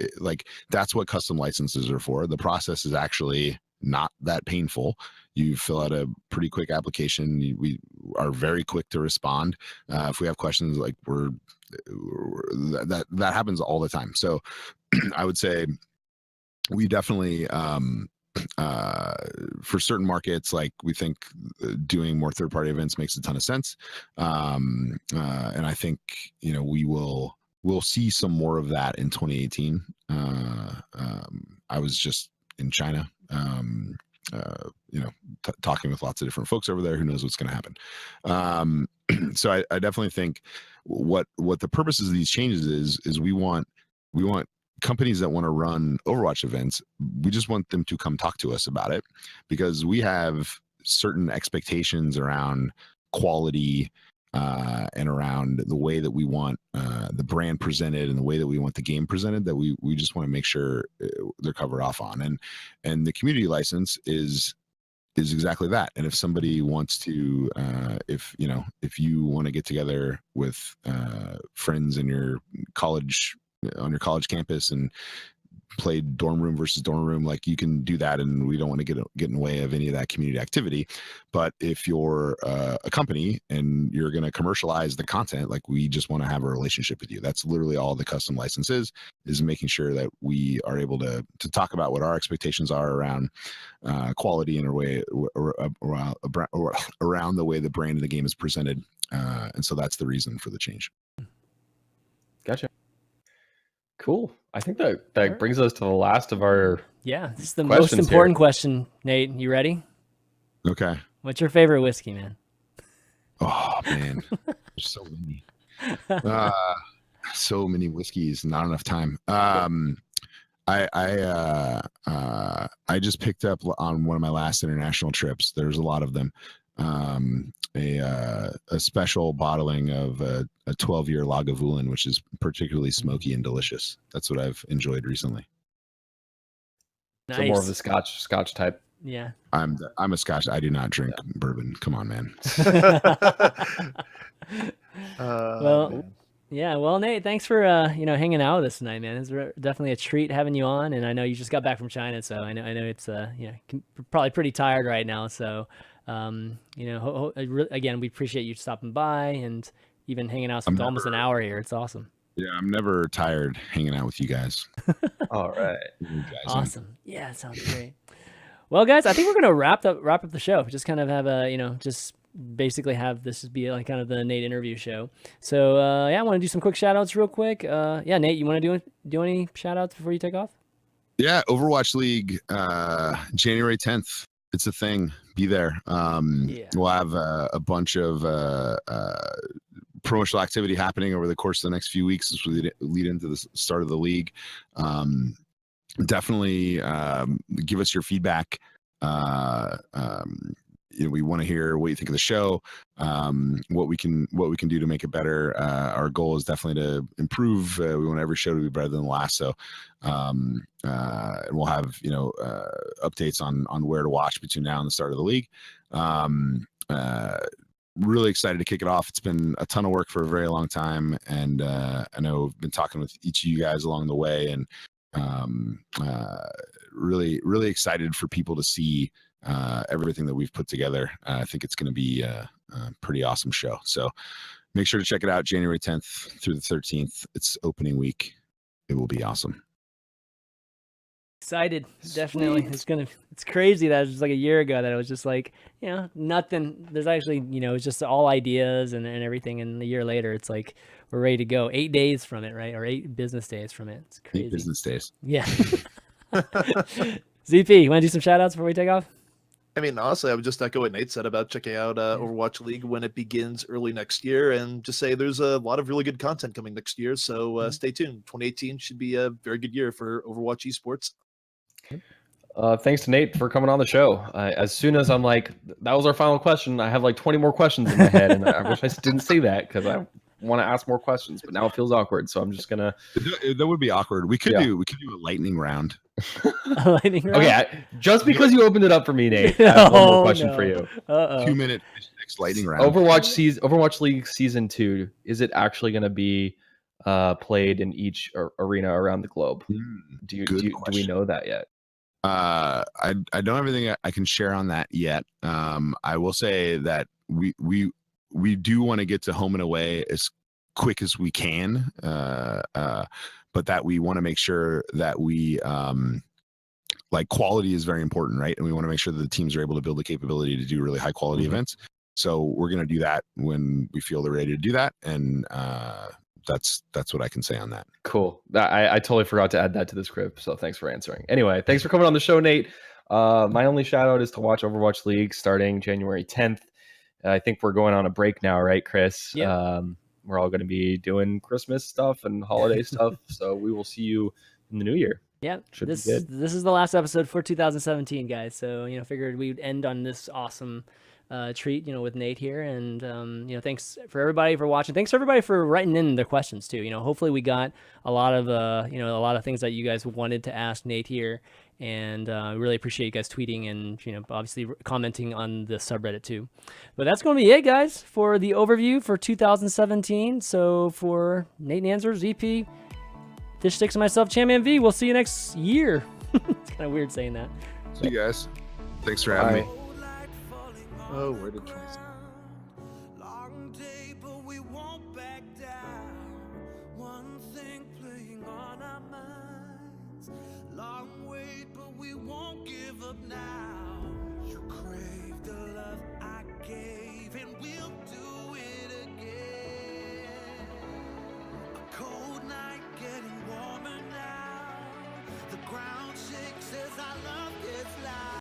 that's what custom licenses are for. The process is actually not that painful. You fill out a pretty quick application. We are very quick to respond. If we have questions, like that happens all the time. So I would say we definitely for certain markets, like we think doing more third-party events makes a ton of sense. And I think we'll see some more of that in 2018. I was just in China, talking with lots of different folks over there. Who knows what's going to happen? So I definitely think what the purposes of these changes is we want companies that want to run Overwatch events. We just want them to come talk to us about it, because we have certain expectations around quality and around the way that we want the brand presented and the way that we want the game presented, that we just want to make sure they're covered off on. And the community license is exactly that. And if somebody wants to, if you want to get together with friends in your college, on your college campus, and play dorm room versus dorm room, like you can do that, and we don't want to get in the way of any of that community activity. But if you're a company and you're going to commercialize the content, like we just want to have a relationship with you. That's literally all the custom license is making sure that we are able to talk about what our expectations are around quality in a way around the way the brand of the game is presented. And so that's the reason for the change. Gotcha. Cool. I think that brings us to the last of our this is the most important question. Nate, you ready? Okay. What's your favorite whiskey, man? Oh man, there's so many. So many whiskeys, not enough time. I just picked up on one of my last international trips. There's a lot of them. A special bottling of a 12-year Lagavulin, which is particularly smoky and delicious. That's what I've enjoyed recently. Nice. So more of the Scotch type. Yeah. I'm a Scotch. I do not drink bourbon. Come on, man. Well, Nate, thanks for hanging out with us tonight, man. It's definitely a treat having you on, and I know you just got back from China, so I know it's probably pretty tired right now. So again, we appreciate you stopping by and even hanging out for almost an hour here. It's awesome. Yeah, I'm never tired hanging out with you guys. All right. Awesome. Yeah, sounds great. Well, guys, I think we're gonna wrap up the show. Just kind of have just basically have this be like kind of the Nate interview show. So I want to do some quick shout outs real quick. Nate, you want to do any shout outs before you take off? Yeah, Overwatch League, January 10th. It's a thing. Be there. We'll have a bunch of promotional activity happening over the course of the next few weeks as we lead into the start of the league. Definitely give us your feedback. We want to hear what you think of the show, what we can do to make it better. Our goal is definitely to improve. We want every show to be better than the last. So we'll have updates on where to watch between now and the start of the league. Really excited to kick it off. It's been a ton of work for a very long time, and I know I've been talking with each of you guys along the way, and really excited for people to see everything that we've put together. I think it's going to be a pretty awesome show. So make sure to check it out January 10th through the 13th. It's opening week. It will be awesome. Excited, definitely. It's crazy that it was just like a year ago that it was just like, nothing. There's actually, it's just all ideas and everything. And a year later, it's like we're ready to go. 8 days from it, right? Or 8 business days from it. It's crazy. 8 business days. Yeah. ZP, you want to do some shout outs before we take off? I mean, honestly, I would just echo what Nate said about checking out Overwatch League when it begins early next year, and just say there's a lot of really good content coming next year. So stay tuned. 2018 should be a very good year for Overwatch esports. Thanks to Nate for coming on the show. As soon as I'm like, that was our final question, I have like 20 more questions in my head, and I wish I didn't say that because I want to ask more questions, but now it feels awkward. So I'm just gonna. That would be awkward. We could do a lightning round. A lightning round? Okay, just because you opened it up for me, Nate, I have one more question for you. 2-minute Fishstix lightning round. Overwatch League Season 2. Is it actually going to be played in each arena around the globe? Do we know that yet? I don't have anything I can share on that yet. I will say that we do want to get to home and away as quick as we can, but that we want to make sure that we like quality is very important, right? And we want to make sure that the teams are able to build the capability to do really high quality events. So we're going to do that when we feel they're ready to do that, and that's what I can say on that. Cool. I totally forgot to add that to the script, so thanks for answering. Anyway, thanks for coming on the show, Nate. My only shout out is to watch Overwatch League starting January 10th. I think we're going on a break now, right, Chris? Yeah. We're all going to be doing Christmas stuff and holiday stuff, so we will see you in the new year. Yeah, This is the last episode for 2017, guys. So figured we'd end on this awesome treat, with Nate here, and thanks for everybody for watching. Thanks for everybody for writing in their questions too. Hopefully we got a lot of things that you guys wanted to ask Nate here, and really appreciate you guys tweeting and obviously commenting on the subreddit too. But that's going to be it, guys, for the overview for 2017. So for Nate Nanzer, ZP, Fishstix, and myself, ChanManV, we'll see you next year. It's kind of weird saying that. See you guys. Thanks for having me. Oh, where did Trace? Long day, but we won't back down. One thing playing on our minds. Long wait, but we won't give up now.